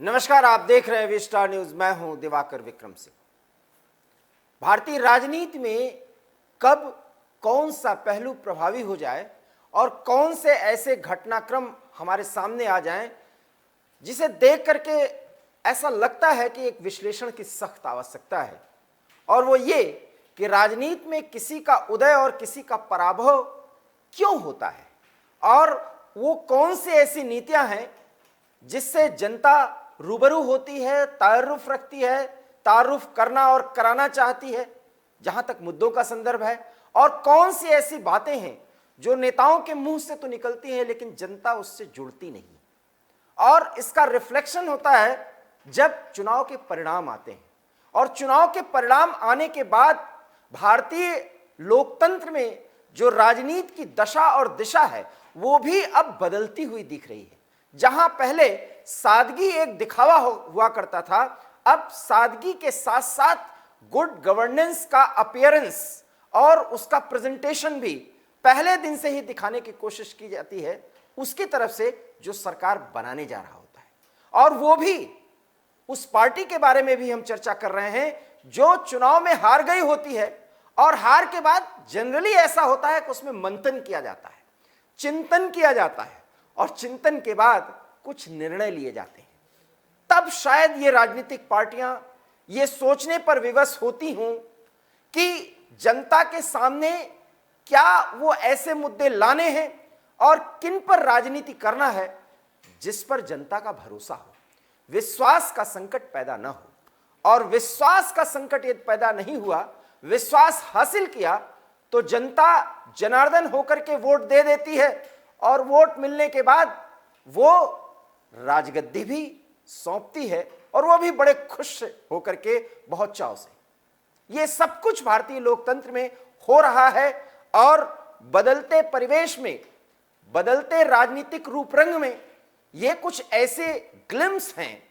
नमस्कार, आप देख रहे हैं वी स्टार न्यूज। मैं हूं दिवाकर विक्रम सिंह। भारतीय राजनीति में कब कौन सा पहलू प्रभावी हो जाए और कौन से ऐसे घटनाक्रम हमारे सामने आ जाएं जिसे देख करके ऐसा लगता है कि एक विश्लेषण की सख्त आवश्यकता है, और वो ये कि राजनीति में किसी का उदय और किसी का पराभव क्यों होता है, और वो कौन सी ऐसी नीतियां हैं जिससे जनता रूबरू होती है, तारुफ रखती है, तारुफ करना और कराना चाहती है जहां तक मुद्दों का संदर्भ है, और कौन सी ऐसी बातें हैं जो नेताओं के मुंह से तो निकलती हैं लेकिन जनता उससे जुड़ती नहीं। और इसका रिफ्लेक्शन होता है जब चुनाव के परिणाम आते हैं, और चुनाव के परिणाम आने के बाद भारतीय लोकतंत्र में जो राजनीति की दशा और दिशा है वो भी अब बदलती हुई दिख रही है। जहां पहले सादगी एक दिखावा हुआ करता था, अब सादगी के साथ साथ गुड गवर्नेंस का अपीयरेंस और उसका प्रेजेंटेशन भी पहले दिन से ही दिखाने की कोशिश की जाती है उसकी तरफ से जो सरकार बनाने जा रहा होता है। और वो भी उस पार्टी के बारे में भी हम चर्चा कर रहे हैं जो चुनाव में हार गई होती है, और हार के बाद जनरली ऐसा होता है कि उसमें मंथन किया जाता है, चिंतन किया जाता है, और चिंतन के बाद कुछ निर्णय लिए जाते हैं। तब शायद ये राजनीतिक पार्टियां ये सोचने पर विवश होती हों कि जनता के सामने क्या वो ऐसे मुद्दे लाने हैं और किन पर राजनीति करना है जिस पर जनता का भरोसा हो, विश्वास का संकट पैदा ना हो। और विश्वास का संकट यदि पैदा नहीं हुआ, विश्वास हासिल किया, तो जनता जनार्दन होकर के वोट दे देती है, और वोट मिलने के बाद वो राजगद्दी भी सौंपती है, और वो भी बड़े खुश होकर के बहुत चाव से। ये सब कुछ भारतीय लोकतंत्र में हो रहा है, और बदलते परिवेश में, बदलते राजनीतिक रूपरंग में ये कुछ ऐसे ग्लिम्स हैं,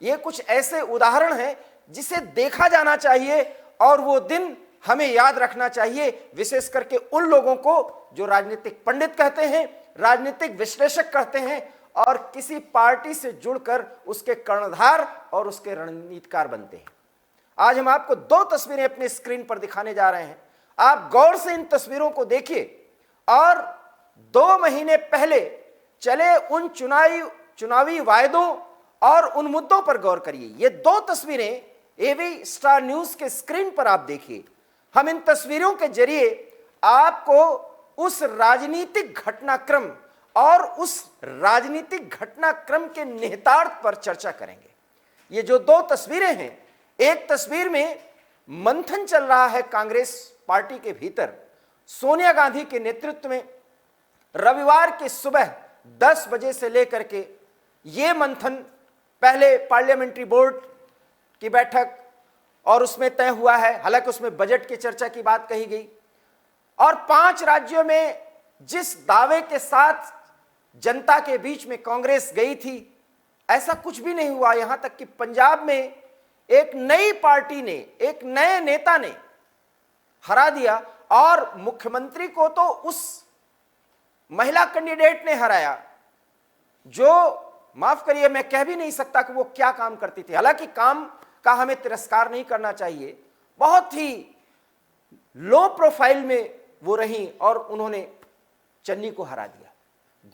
ये कुछ ऐसे उदाहरण हैं जिसे देखा जाना चाहिए, और वो दिन हमें याद रखना चाहिए, विशेष करके उन लोगों को जो राजनीतिक पंडित कहते हैं, राजनीतिक विश्लेषक कहते हैं, और किसी पार्टी से जुड़कर उसके कर्णधार और उसके रणनीतिकार बनते हैं। आज हम आपको दो तस्वीरें अपने स्क्रीन पर दिखाने जा रहे हैं। आप गौर से इन तस्वीरों को देखिए और 2 महीने पहले चले उन चुनावी वायदों और उन मुद्दों पर गौर करिए। ये 2 तस्वीरें एवी स्टार न्यूज के स्क्रीन पर आप देखिए। हम इन तस्वीरों के जरिए आपको उस राजनीतिक घटनाक्रम और उस राजनीतिक घटनाक्रम के निहितार्थ पर चर्चा करेंगे। ये जो 2 तस्वीरें हैं, एक तस्वीर में मंथन चल रहा है कांग्रेस पार्टी के भीतर। सोनिया गांधी के नेतृत्व में रविवार की सुबह 10 बजे से लेकर के ये मंथन, पहले पार्लियामेंट्री बोर्ड की बैठक और उसमें तय हुआ है, हालांकि उसमें बजट की चर्चा की बात कही गई, और 5 राज्यों में जिस दावे के साथ जनता के बीच में कांग्रेस गई थी, ऐसा कुछ भी नहीं हुआ। यहां तक कि पंजाब में एक नई पार्टी ने, एक नए नेता ने हरा दिया, और मुख्यमंत्री को तो उस महिला कैंडिडेट ने हराया जो, माफ करिए, मैं कह भी नहीं सकता कि वो क्या काम करती थी। हालांकि काम का हमें तिरस्कार नहीं करना चाहिए, बहुत ही लो प्रोफाइल में वो रही और उन्होंने चन्नी को हरा दिया।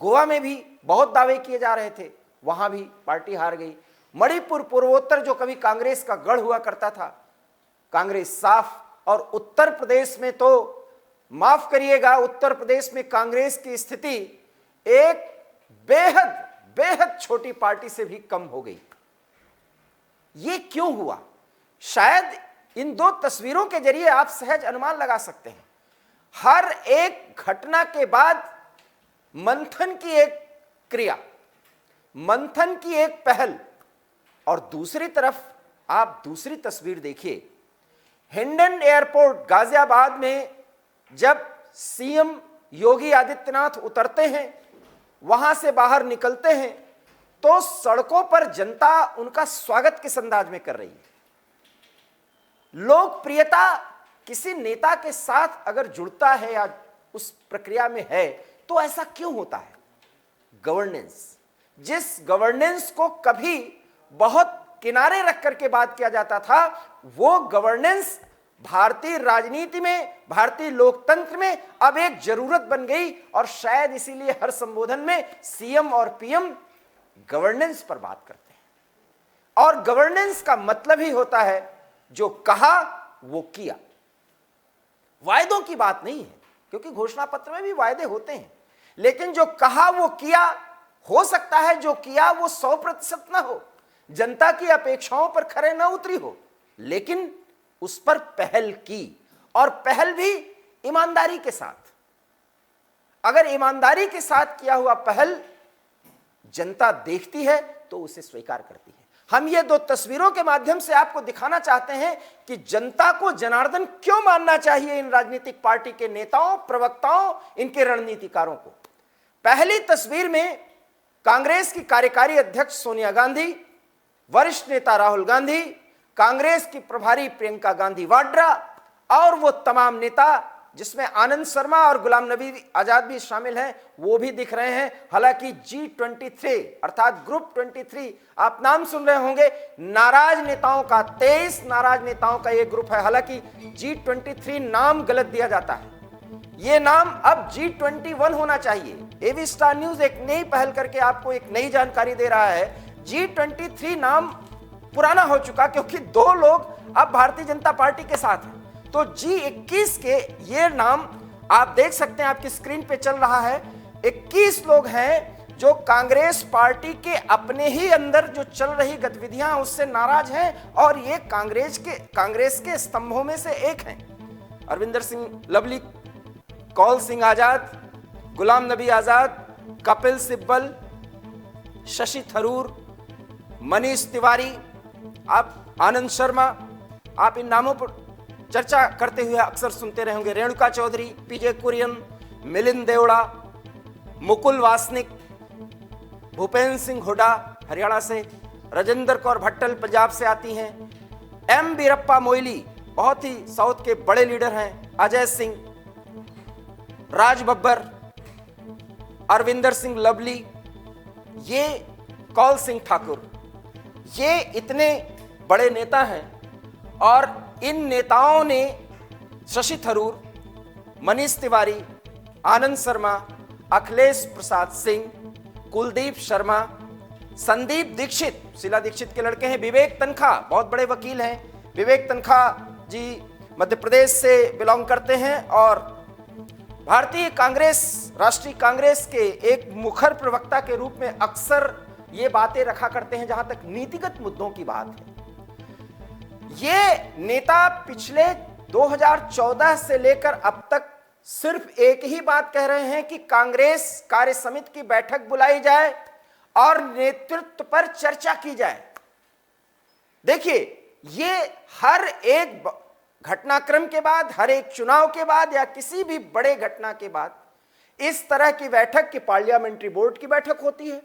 गोवा में भी बहुत दावे किए जा रहे थे, वहां भी पार्टी हार गई। मणिपुर, पूर्वोत्तर जो कभी कांग्रेस का गढ़ हुआ करता था, कांग्रेस साफ। और उत्तर प्रदेश में तो माफ करिएगा, उत्तर प्रदेश में कांग्रेस की स्थिति एक बेहद बेहद छोटी पार्टी से भी कम हो गई। ये क्यों हुआ? शायद इन 2 तस्वीरों के जरिए आप सहज अनुमान लगा सकते हैं। हर एक घटना के बाद मंथन की एक क्रिया, मंथन की एक पहल, और दूसरी तरफ आप दूसरी तस्वीर देखिए। हिंडन एयरपोर्ट गाजियाबाद में जब सीएम योगी आदित्यनाथ उतरते हैं, वहां से बाहर निकलते हैं, तो सड़कों पर जनता उनका स्वागत किस अंदाज में कर रही है। लोकप्रियता किसी नेता के साथ अगर जुड़ता है या उस प्रक्रिया में है तो ऐसा क्यों होता है? गवर्नेंस, जिस गवर्नेंस को कभी बहुत किनारे रख करके बात किया जाता था, वो गवर्नेंस भारतीय राजनीति में, भारतीय लोकतंत्र में अब एक जरूरत बन गई। और शायद इसीलिए हर संबोधन में सीएम और पीएम गवर्नेंस पर बात करते हैं। और गवर्नेंस का मतलब ही होता है जो कहा वो किया। वायदों की बात नहीं है, क्योंकि घोषणा पत्र में भी वायदे होते हैं, लेकिन जो कहा वो किया। हो सकता है जो किया वो 100% ना हो, जनता की अपेक्षाओं पर खरे ना उतरी हो, लेकिन उस पर पहल की, और पहल भी ईमानदारी के साथ। अगर ईमानदारी के साथ किया हुआ पहल जनता देखती है तो उसे स्वीकार करती है। हम ये दो तस्वीरों के माध्यम से आपको दिखाना चाहते हैं कि जनता को जनार्दन क्यों मानना चाहिए इन राजनीतिक पार्टी के नेताओं, प्रवक्ताओं, इनके रणनीतिकारों को। पहली तस्वीर में कांग्रेस की कार्यकारी अध्यक्ष सोनिया गांधी, वरिष्ठ नेता राहुल गांधी, कांग्रेस की प्रभारी प्रियंका गांधी वाड्रा और वो तमाम नेता जिसमें आनंद शर्मा और गुलाम नबी आजाद भी शामिल हैं, वो भी दिख रहे हैं। हालांकि G23 अर्थात ग्रुप 23, आप नाम सुन रहे होंगे, नाराज नेताओं का, 23 नाराज नेताओं का ये ग्रुप है। हालांकि G23 नाम गलत दिया जाता है, ये नाम अब G21 होना चाहिए। एबी स्टार न्यूज एक नई पहल करके आपको एक नई जानकारी दे रहा है। G23 नाम पुराना हो चुका, क्योंकि दो लोग अब भारतीय जनता पार्टी के साथ हैं। तो G21 के ये नाम आप देख सकते हैं, आपकी स्क्रीन पे चल रहा है। 21 लोग हैं जो कांग्रेस पार्टी के अपने ही अंदर जो चल रही गतिविधियां उससे नाराज हैं, और ये कांग्रेस के स्तंभों में से एक हैं। अरविंदर सिंह लवली, कौल सिंह आजाद, गुलाम नबी आजाद, कपिल सिब्बल, शशि थरूर, मनीष तिवारी, आप आनंद शर्मा, आप इन नामों पर चर्चा करते हुए अक्सर सुनते रहे होंगे। रेणुका चौधरी, पीजे कुरियन, मिलिंद देवड़ा, मुकुल वासनिक, भूपेंद्र सिंह हुड्डा हरियाणा से, राजेंद्र कौर भट्टल पंजाब से आती हैं, एम वीरप्पा मोइली बहुत ही साउथ के बड़े लीडर हैं, अजय सिंह, राज बब्बर, अरविंदर सिंह लवली, ये कौल सिंह ठाकुर, ये इतने बड़े नेता हैं। और इन नेताओं ने शशि थरूर, मनीष तिवारी, आनंद शर्मा, अखिलेश प्रसाद सिंह, कुलदीप शर्मा, संदीप दीक्षित, शीला दीक्षित के लड़के हैं, विवेक तनखा बहुत बड़े वकील हैं। विवेक तनखा जी मध्य प्रदेश से बिलोंग करते हैं और भारतीय कांग्रेस, राष्ट्रीय कांग्रेस के एक मुखर प्रवक्ता के रूप में अक्सर ये बातें रखा करते हैं जहां तक नीतिगत मुद्दों की बात है। ये नेता पिछले 2014 से लेकर अब तक सिर्फ एक ही बात कह रहे हैं कि कांग्रेस कार्य समिति की बैठक बुलाई जाए और नेतृत्व पर चर्चा की जाए। देखिए, ये हर एक घटनाक्रम के बाद, हर एक चुनाव के बाद या किसी भी बड़े घटना के बाद इस तरह की बैठक की पार्लियामेंट्री बोर्ड की बैठक होती है,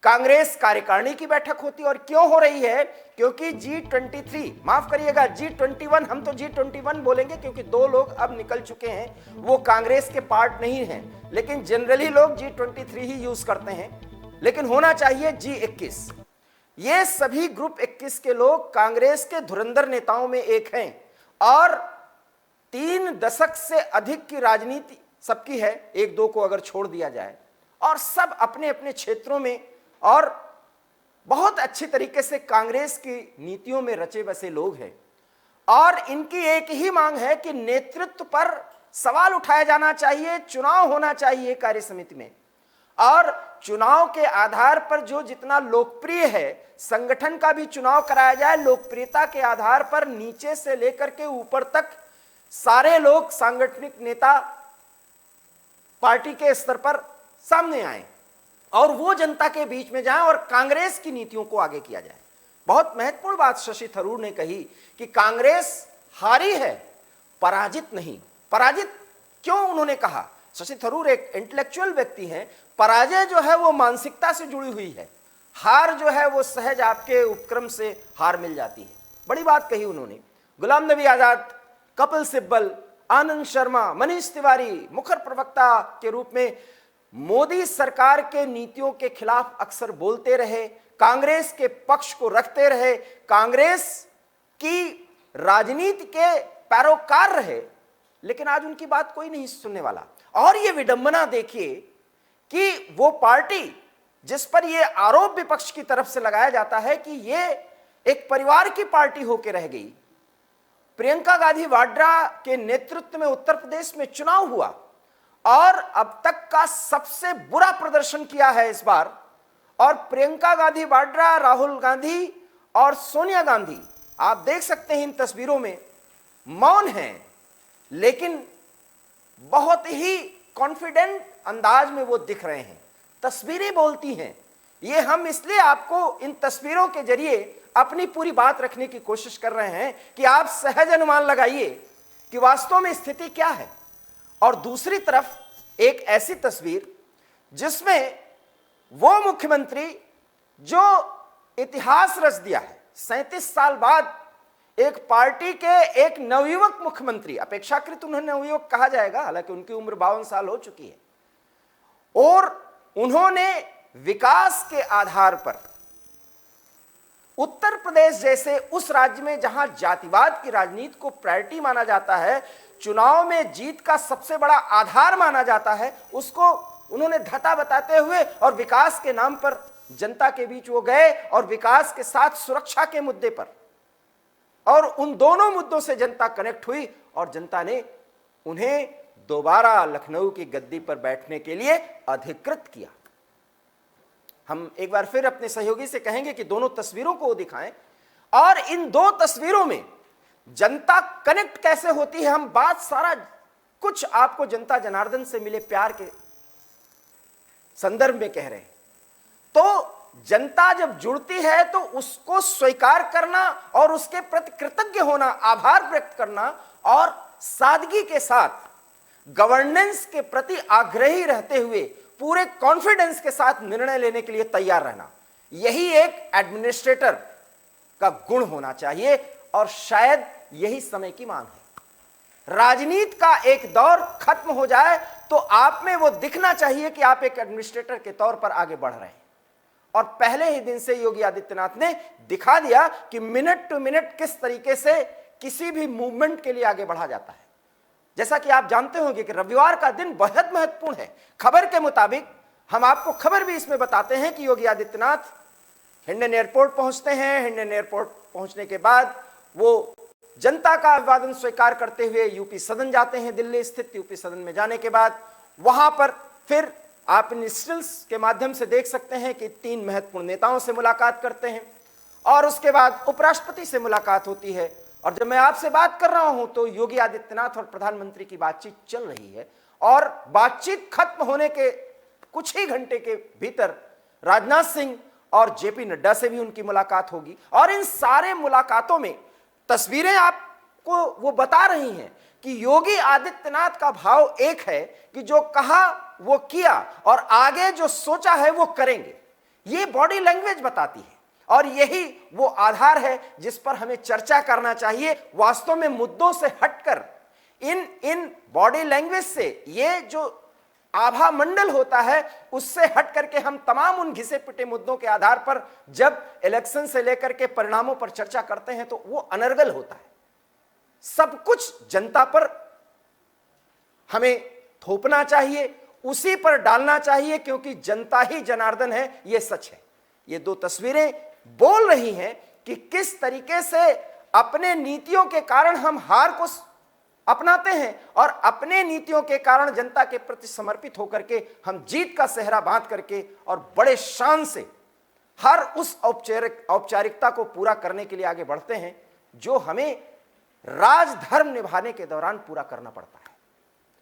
कांग्रेस कार्यकारिणी की बैठक होती है। और क्यों हो रही है? क्योंकि G23, माफ करिएगा G21, हम तो G21 बोलेंगे क्योंकि दो लोग अब निकल चुके हैं, वो कांग्रेस के पार्ट नहीं हैं, लेकिन जनरली लोग G23 ही यूज करते हैं, लेकिन होना चाहिए G21। ये सभी ग्रुप 21 के लोग कांग्रेस के धुरंधर नेताओं में एक हैं और 3 दशक से अधिक की राजनीति सबकी है, एक दो को अगर छोड़ दिया जाए, और सब अपने अपने क्षेत्रों में और बहुत अच्छी तरीके से कांग्रेस की नीतियों में रचे बसे लोग हैं। और इनकी एक ही मांग है कि नेतृत्व पर सवाल उठाया जाना चाहिए, चुनाव होना चाहिए कार्य समिति में, और चुनाव के आधार पर जो जितना लोकप्रिय है, संगठन का भी चुनाव कराया जाए, लोकप्रियता के आधार पर नीचे से लेकर के ऊपर तक सारे लोग, सांगठनिक नेता पार्टी के स्तर पर सामने आए और वो जनता के बीच में जाएं और कांग्रेस की नीतियों को आगे किया जाए। बहुत महत्वपूर्ण बात शशि थरूर ने कही कि कांग्रेस हारी है, पराजित नहीं। पराजित क्यों उन्होंने कहा? शशि थरूर एक इंटेलेक्चुअल व्यक्ति हैं, पराजय जो है वो मानसिकता से जुड़ी हुई है, हार जो है वो सहज आपके उपक्रम से हार मिल जाती है। बड़ी बात कही उन्होंने। गुलाम नबी आजाद, कपिल सिब्बल, आनंद शर्मा, मनीष तिवारी मुखर प्रवक्ता के रूप में मोदी सरकार के नीतियों के खिलाफ अक्सर बोलते रहे, कांग्रेस के पक्ष को रखते रहे, कांग्रेस की राजनीति के पैरोकार रहे, लेकिन आज उनकी बात कोई नहीं सुनने वाला। और ये विडंबना देखिए कि वो पार्टी जिस पर ये आरोप विपक्ष की तरफ से लगाया जाता है कि ये एक परिवार की पार्टी होकर रह गई। प्रियंका गांधी वाड्रा के नेतृत्व में उत्तर प्रदेश में चुनाव हुआ और अब तक का सबसे बुरा प्रदर्शन किया है इस बार। और प्रियंका गांधी वाड्रा, राहुल गांधी और सोनिया गांधी, आप देख सकते हैं इन तस्वीरों में, मौन हैं, लेकिन बहुत ही कॉन्फिडेंट अंदाज में वो दिख रहे हैं। तस्वीरें बोलती हैं। ये हम इसलिए आपको इन तस्वीरों के जरिए अपनी पूरी बात रखने की कोशिश कर रहे हैं कि आप सहज अनुमान लगाइए कि वास्तव में स्थिति क्या है। और दूसरी तरफ एक ऐसी तस्वीर जिसमें वो मुख्यमंत्री जो इतिहास रच दिया है, 37 साल बाद एक पार्टी के एक नवयुवक मुख्यमंत्री, अपेक्षाकृत उन्हें नवयुवक कहा जाएगा, हालांकि उनकी उम्र 52 साल हो चुकी है, और उन्होंने विकास के आधार पर उत्तर प्रदेश जैसे उस राज्य में जहां जातिवाद की राजनीति को प्रायोरिटी माना जाता है, चुनाव में जीत का सबसे बड़ा आधार माना जाता है, उसको उन्होंने धता बताते हुए और विकास के नाम पर जनता के बीच वो गए और विकास के साथ सुरक्षा के मुद्दे पर, और उन दोनों मुद्दों से जनता कनेक्ट हुई और जनता ने उन्हें दोबारा लखनऊ की गद्दी पर बैठने के लिए अधिकृत किया। हम एक बार फिर अपने सहयोगी से कहेंगे कि दोनों तस्वीरों को दिखाएं और इन दो तस्वीरों में जनता कनेक्ट कैसे होती है। हम बात सारा कुछ आपको जनता जनार्दन से मिले प्यार के संदर्भ में कह रहे हैं। तो जनता जब जुड़ती है तो उसको स्वीकार करना और उसके प्रति कृतज्ञ होना, आभार व्यक्त करना और सादगी के साथ गवर्नेंस के प्रति आग्रही रहते हुए पूरे कॉन्फिडेंस के साथ निर्णय लेने के लिए तैयार रहना, यही एक एडमिनिस्ट्रेटर का गुण होना चाहिए। और शायद यही समय की मांग है। राजनीति का एक दौर खत्म हो जाए तो आप में वो दिखना चाहिए कि आप एक एडमिनिस्ट्रेटर के तौर पर आगे बढ़ रहे हैं। और पहले ही दिन से योगी आदित्यनाथ ने दिखा दिया कि मिनट टू मिनट किस तरीके से किसी भी मूवमेंट के लिए आगे बढ़ा जाता है। जैसा कि आप जानते होंगे कि रविवार का दिन बेहद महत्वपूर्ण है। खबर के मुताबिक हम आपको खबर भी इसमें बताते हैं कि योगी आदित्यनाथ हिंडन एयरपोर्ट पहुंचते हैं। हिंडन एयरपोर्ट पहुंचने के बाद वो जनता का अभिवादन स्वीकार करते हुए यूपी सदन जाते हैं। दिल्ली स्थित यूपी सदन में जाने के बाद वहां पर फिर आप इन स्टिल्स के माध्यम से देख सकते हैं कि 3 महत्वपूर्ण नेताओं से मुलाकात करते हैं और उसके बाद उपराष्ट्रपति से मुलाकात होती है। और जब मैं आपसे बात कर रहा हूं तो योगी आदित्यनाथ और प्रधानमंत्री की बातचीत चल रही है और बातचीत खत्म होने के कुछ ही घंटे के भीतर राजनाथ सिंह और जेपी नड्डा से भी उनकी मुलाकात होगी। और इन सारे मुलाकातों में तस्वीरें आपको वो बता रही हैं कि योगी आदित्यनाथ का भाव एक है कि जो कहा वो किया और आगे जो सोचा है वो करेंगे। ये बॉडी लैंग्वेज बताती है और यही वो आधार है जिस पर हमें चर्चा करना चाहिए। वास्तव में मुद्दों से हटकर इन बॉडी लैंग्वेज से, ये जो आभा मंडल होता है उससे हट करके हम तमाम उन घिसे पिटे मुद्दों के आधार पर जब इलेक्शन से लेकर के परिणामों पर चर्चा करते हैं तो वो अनर्गल होता है। सब कुछ जनता पर हमें थोपना चाहिए, उसी पर डालना चाहिए, क्योंकि जनता ही जनार्दन है, ये सच है। ये 2 तस्वीरें बोल रही हैं कि किस तरीके से अपने नीतियों के कारण हम हार को अपनाते हैं और अपने नीतियों के कारण जनता के प्रति समर्पित होकर के हम जीत का सेहरा बांध करके और बड़े शान से हर उस औपचारिकता को पूरा करने के लिए आगे बढ़ते हैं जो हमें राजधर्म निभाने के दौरान पूरा करना पड़ता है।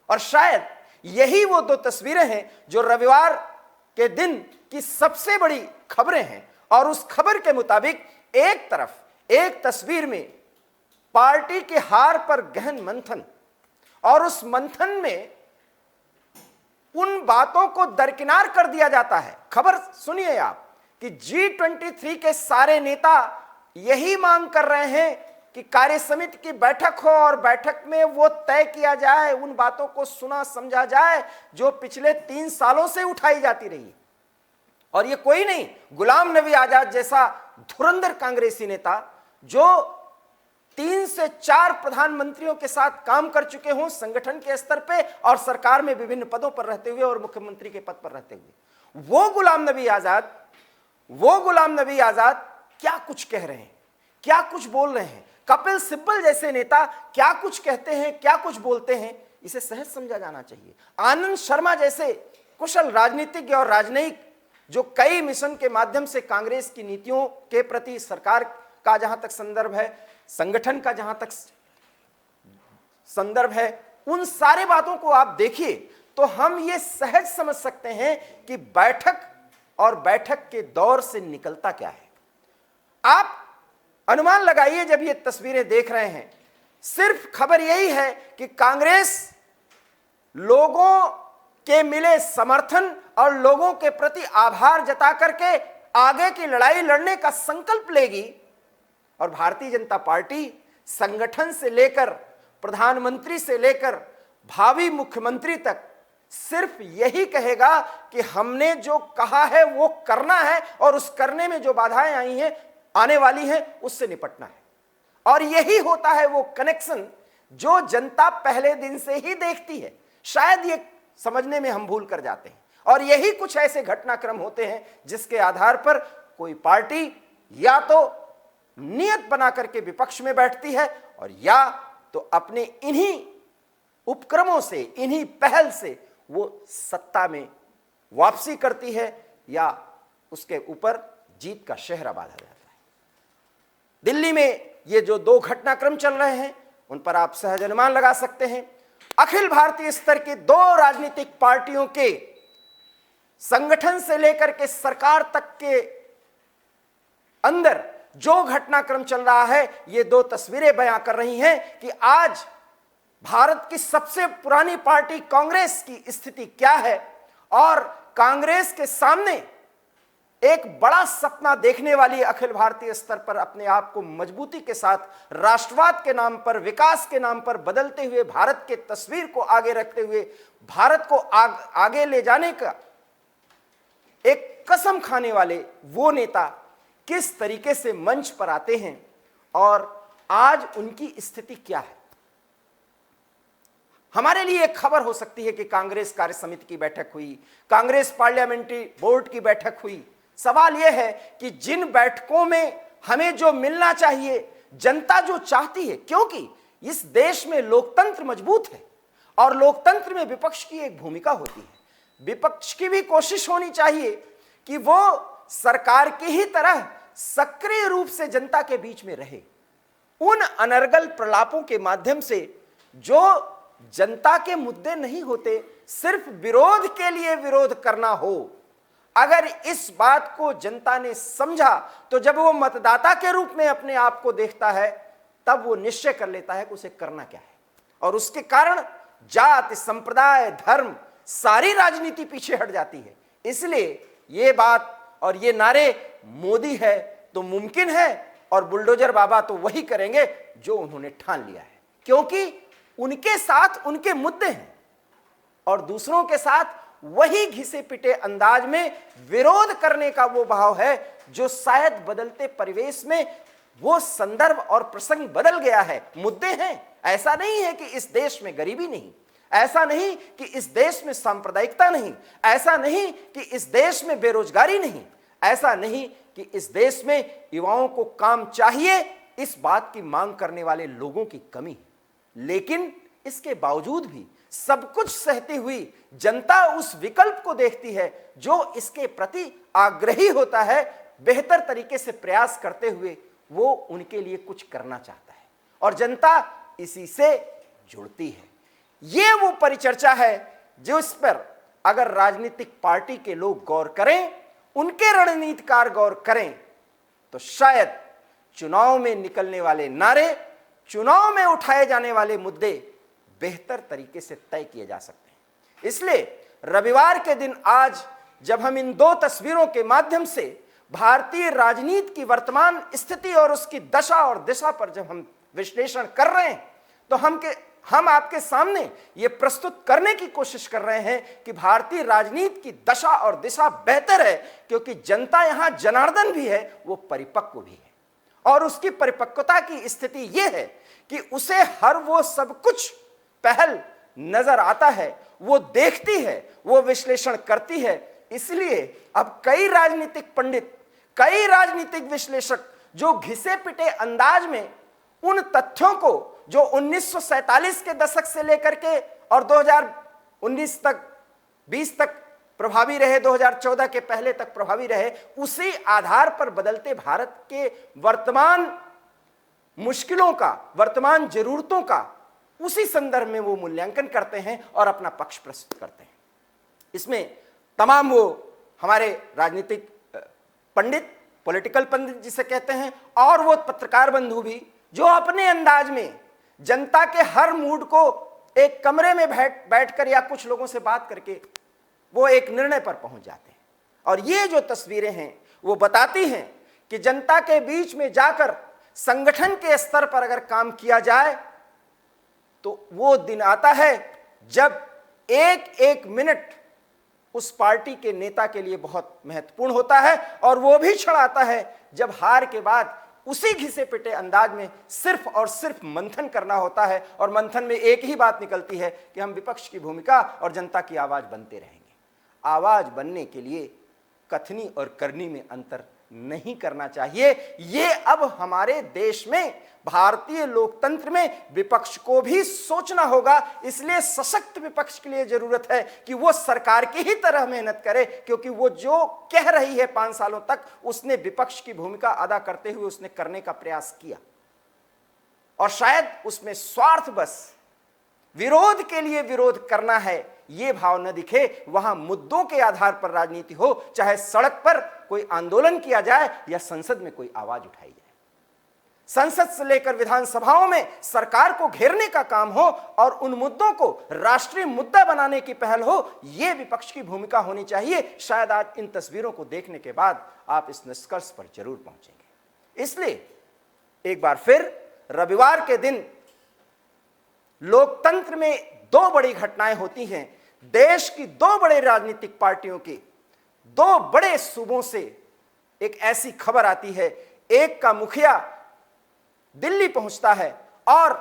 और शायद यही वो 2 तस्वीरें हैं जो रविवार के दिन की सबसे बड़ी खबरें हैं। और उस खबर के मुताबिक एक तरफ एक तस्वीर में पार्टी के हार पर गहन मंथन, और उस मंथन में उन बातों को दरकिनार कर दिया जाता है। खबर सुनिए आप कि G23 के सारे नेता यही मांग कर रहे हैं कि कार्य समिति की बैठक हो और बैठक में वो तय किया जाए, उन बातों को सुना समझा जाए जो पिछले 3 सालों से उठाई जाती रही। और ये कोई नहीं, गुलाम नबी आजाद जैसा धुरंधर कांग्रेसी नेता जो 3 से 4 प्रधानमंत्रियों के साथ काम कर चुके हों संगठन के स्तर पे और सरकार में विभिन्न पदों पर रहते हुए और मुख्यमंत्री के पद पर रहते हुए, वो गुलाम नबी आजाद क्या कुछ कह रहे हैं, क्या कुछ बोल रहे हैं। कपिल सिब्बल जैसे नेता क्या कुछ कहते हैं, क्या कुछ बोलते हैं, इसे सहज समझा जाना चाहिए। आनंद शर्मा जैसे कुशल राजनीतिज्ञ और राजनयिक जो कई मिशन के माध्यम से कांग्रेस की नीतियों के प्रति, सरकार का जहां तक संदर्भ है, संगठन का जहां तक संदर्भ है, उन सारे बातों को आप देखिए तो हम ये सहज समझ सकते हैं कि बैठक और बैठक के दौर से निकलता क्या है। आप अनुमान लगाइए, जब ये तस्वीरें देख रहे हैं, सिर्फ खबर यही है कि कांग्रेस लोगों के मिले समर्थन और लोगों के प्रति आभार जता करके आगे की लड़ाई लड़ने का संकल्प लेगी, और भारतीय जनता पार्टी संगठन से लेकर प्रधानमंत्री से लेकर भावी मुख्यमंत्री तक सिर्फ यही कहेगा कि हमने जो कहा है वो करना है, और उस करने में जो बाधाएं आई हैं, आने वाली हैं, उससे निपटना है। और यही होता है वो कनेक्शन जो जनता पहले दिन से ही देखती है। शायद ये समझने में हम भूल कर जाते हैं, और यही कुछ ऐसे घटनाक्रम होते हैं जिसके आधार पर कोई पार्टी या तो नियत बना करके विपक्ष में बैठती है, और या तो अपने इन्हीं उपक्रमों से, इन्हीं पहल से वो सत्ता में वापसी करती है, या उसके ऊपर जीत का शहरा बांधा जाता है। दिल्ली में ये जो 2 घटनाक्रम चल रहे हैं, उन पर आप सहज अनुमान लगा सकते हैं। अखिल भारतीय स्तर के 2 राजनीतिक पार्टियों के संगठन से लेकर के सरकार तक के अंदर जो घटनाक्रम चल रहा है, ये 2 तस्वीरें बयां कर रही हैं कि आज भारत की सबसे पुरानी पार्टी कांग्रेस की स्थिति क्या है, और कांग्रेस के सामने एक बड़ा सपना देखने वाली अखिल भारतीय स्तर पर अपने आप को मजबूती के साथ राष्ट्रवाद के नाम पर, विकास के नाम पर बदलते हुए भारत के तस्वीर को आगे रखते हुए भारत को आगे ले जाने का एक कसम खाने वाले वो नेता किस तरीके से मंच पर आते हैं, और आज उनकी स्थिति क्या है। हमारे लिए एक खबर हो सकती है कि कांग्रेस कार्य समिति की बैठक हुई, कांग्रेस पार्लियामेंट्री बोर्ड की बैठक हुई। सवाल यह है कि जिन बैठकों में हमें जो मिलना चाहिए, जनता जो चाहती है, क्योंकि इस देश में लोकतंत्र मजबूत है और लोकतंत्र में विपक्ष की एक भूमिका होती है। विपक्ष की भी कोशिश होनी चाहिए कि वो सरकार की ही तरह सक्रिय रूप से जनता के बीच में रहे, उन अनर्गल प्रलापों के माध्यम से जो जनता के मुद्दे नहीं होते, सिर्फ विरोध के लिए विरोध करना हो। अगर इस बात को जनता ने समझा तो जब वो मतदाता के रूप में अपने आप को देखता है, तब वो निश्चय कर लेता है कि उसे करना क्या है, और उसके कारण जाति, संप्रदाय, धर्म, सारी राजनीति पीछे हट जाती है। इसलिए ये बात और ये नारे मोदी है तो मुमकिन है, और बुलडोजर बाबा तो वही करेंगे जो उन्होंने ठान लिया है, क्योंकि उनके साथ उनके मुद्दे हैं और दूसरों के साथ वही घिसे पिटे अंदाज में विरोध करने का वो भाव है जो शायद बदलते परिवेश में वो संदर्भ और प्रसंग बदल गया है। मुद्दे हैं, ऐसा नहीं है कि इस देश में गरीबी नहीं, ऐसा नहीं कि इस देश में सांप्रदायिकता नहीं, ऐसा नहीं कि इस देश में बेरोजगारी नहीं, ऐसा नहीं कि इस देश में युवाओं को काम चाहिए, इस बात की मांग करने वाले लोगों की कमी है। लेकिन इसके बावजूद भी सब कुछ सहती हुई जनता उस विकल्प को देखती है जो इसके प्रति आग्रही होता है, बेहतर तरीके से प्रयास करते हुए वो उनके लिए कुछ करना चाहता है, और जनता इसी से जुड़ती है। ये वो परिचर्चा है जो इस पर अगर राजनीतिक पार्टी के लोग गौर करें, उनके रणनीतिकार गौर करें, तो शायद चुनाव में निकलने वाले नारे, चुनाव में उठाए जाने वाले मुद्दे बेहतर तरीके से तय किए जा सकते हैं। इसलिए रविवार के दिन आज जब हम इन 2 तस्वीरों के माध्यम से भारतीय राजनीति की वर्तमान स्थिति और उसकी दशा और दिशा पर जब हम विश्लेषण कर रहे हैं, तो हम आपके सामने ये प्रस्तुत करने की कोशिश कर रहे हैं कि भारतीय राजनीति की दशा और दिशा बेहतर है, क्योंकि जनता यहां जनार्दन भी है, वो परिपक्व भी है। और उसकी परिपक्वता की स्थिति यह है कि उसे हर वो सब कुछ पहल नजर आता है, वो देखती है, वो विश्लेषण करती है। इसलिए अब कई राजनीतिक पंडित, कई राजनीतिक विश्लेषक जो घिसे पिटे अंदाज में उन तथ्यों को जो 1947 के दशक से लेकर के और 2019 तक 20 तक प्रभावी रहे, 2014 के पहले तक प्रभावी रहे, उसी आधार पर बदलते भारत के वर्तमान मुश्किलों का, वर्तमान जरूरतों का उसी संदर्भ में वो मूल्यांकन करते हैं और अपना पक्ष प्रस्तुत करते हैं। इसमें तमाम वो हमारे राजनीतिक पंडित, पॉलिटिकल पंडित जिसे कहते हैं, और वो पत्रकार बंधु भी जो अपने अंदाज में जनता के हर मूड को एक कमरे में बैठकर या कुछ लोगों से बात करके वो एक निर्णय पर पहुंच जाते हैं। और ये जो तस्वीरें हैं वो बताती हैं कि जनता के बीच में जाकर संगठन के स्तर पर अगर काम किया जाए तो वो दिन आता है जब एक एक मिनट उस पार्टी के नेता के लिए बहुत महत्वपूर्ण होता है। और वो भी क्षण आता है जब हार के बाद उसी घिसे पिटे अंदाज में सिर्फ और सिर्फ मंथन करना होता है, और मंथन में एक ही बात निकलती है कि हम विपक्ष की भूमिका और जनता की आवाज बनते रहेंगे। आवाज बनने के लिए कथनी और करनी में अंतर नहीं करना चाहिए। ये अब हमारे देश में, भारतीय लोकतंत्र में विपक्ष को भी सोचना होगा। इसलिए सशक्त विपक्ष के लिए जरूरत है कि वो सरकार की ही तरह मेहनत करे, क्योंकि वो जो कह रही है 5 सालों तक, उसने विपक्ष की भूमिका अदा करते हुए उसने करने का प्रयास किया। और शायद उसमें स्वार्थ बस विरोध के लिए विरोध करना है ये भाव न दिखे। वहां मुद्दों के आधार पर राजनीति हो, चाहे सड़क पर कोई आंदोलन किया जाए या संसद में कोई आवाज उठाई जाए। संसद से लेकर विधानसभाओं में सरकार को घेरने का काम हो और उन मुद्दों को राष्ट्रीय मुद्दा बनाने की पहल हो, यह विपक्ष की भूमिका होनी चाहिए। शायद आज इन तस्वीरों को देखने के बाद आप इस निष्कर्ष पर जरूर पहुंचेंगे। इसलिए एक बार फिर रविवार के दिन लोकतंत्र में 2 बड़ी घटनाएं होती हैं। देश की 2 बड़े राजनीतिक पार्टियों की 2 बड़े सूबों से एक ऐसी खबर आती है। एक का मुखिया दिल्ली पहुंचता है और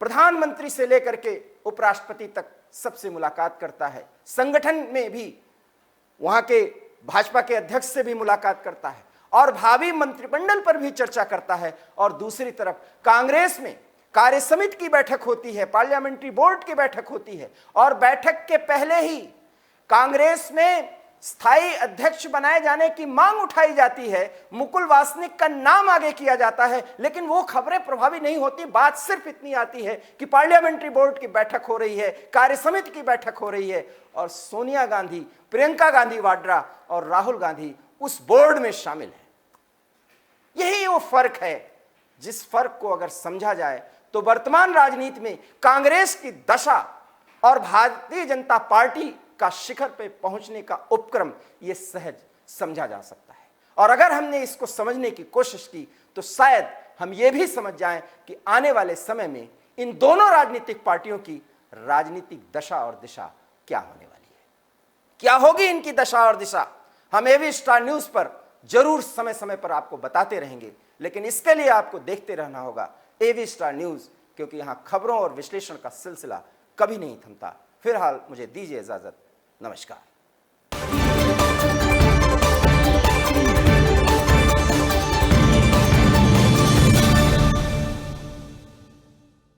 प्रधानमंत्री से लेकर के उपराष्ट्रपति तक सबसे मुलाकात करता है। संगठन में भी वहां के भाजपा के अध्यक्ष से भी मुलाकात करता है और भावी मंत्रिमंडल पर भी चर्चा करता है। और दूसरी तरफ कांग्रेस में कार्य समिति की बैठक होती है, पार्लियामेंट्री बोर्ड की बैठक होती है, और बैठक के पहले ही कांग्रेस में स्थायी अध्यक्ष बनाए जाने की मांग उठाई जाती है। मुकुल वासनिक का नाम आगे किया जाता है, लेकिन वो खबरें प्रभावी नहीं होती। बात सिर्फ इतनी आती है कि पार्लियामेंट्री बोर्ड की बैठक हो रही है, कार्य समिति की बैठक हो रही है, और सोनिया गांधी, प्रियंका गांधी वाड्रा और राहुल गांधी उस बोर्ड में शामिल है। यही वो फर्क है। जिस फर्क को अगर समझा जाए तो वर्तमान राजनीति में कांग्रेस की दशा और भारतीय जनता पार्टी का शिखर पे पहुंचने का उपक्रम ये सहज समझा जा सकता है। और अगर हमने इसको समझने की कोशिश की तो शायद हम ये भी समझ जाएं कि आने वाले समय में इन दोनों राजनीतिक पार्टियों की राजनीतिक दशा और दिशा क्या होने वाली है, क्या होगी इनकी दशा और दिशा। हम एवी स्टार न्यूज पर जरूर समय समय पर आपको बताते रहेंगे, लेकिन इसके लिए आपको देखते रहना होगा एवी स्टार न्यूज, क्योंकि यहां खबरों और विश्लेषण का सिलसिला कभी नहीं थमता। फिलहाल मुझे दीजिए इजाजत। नमस्कार।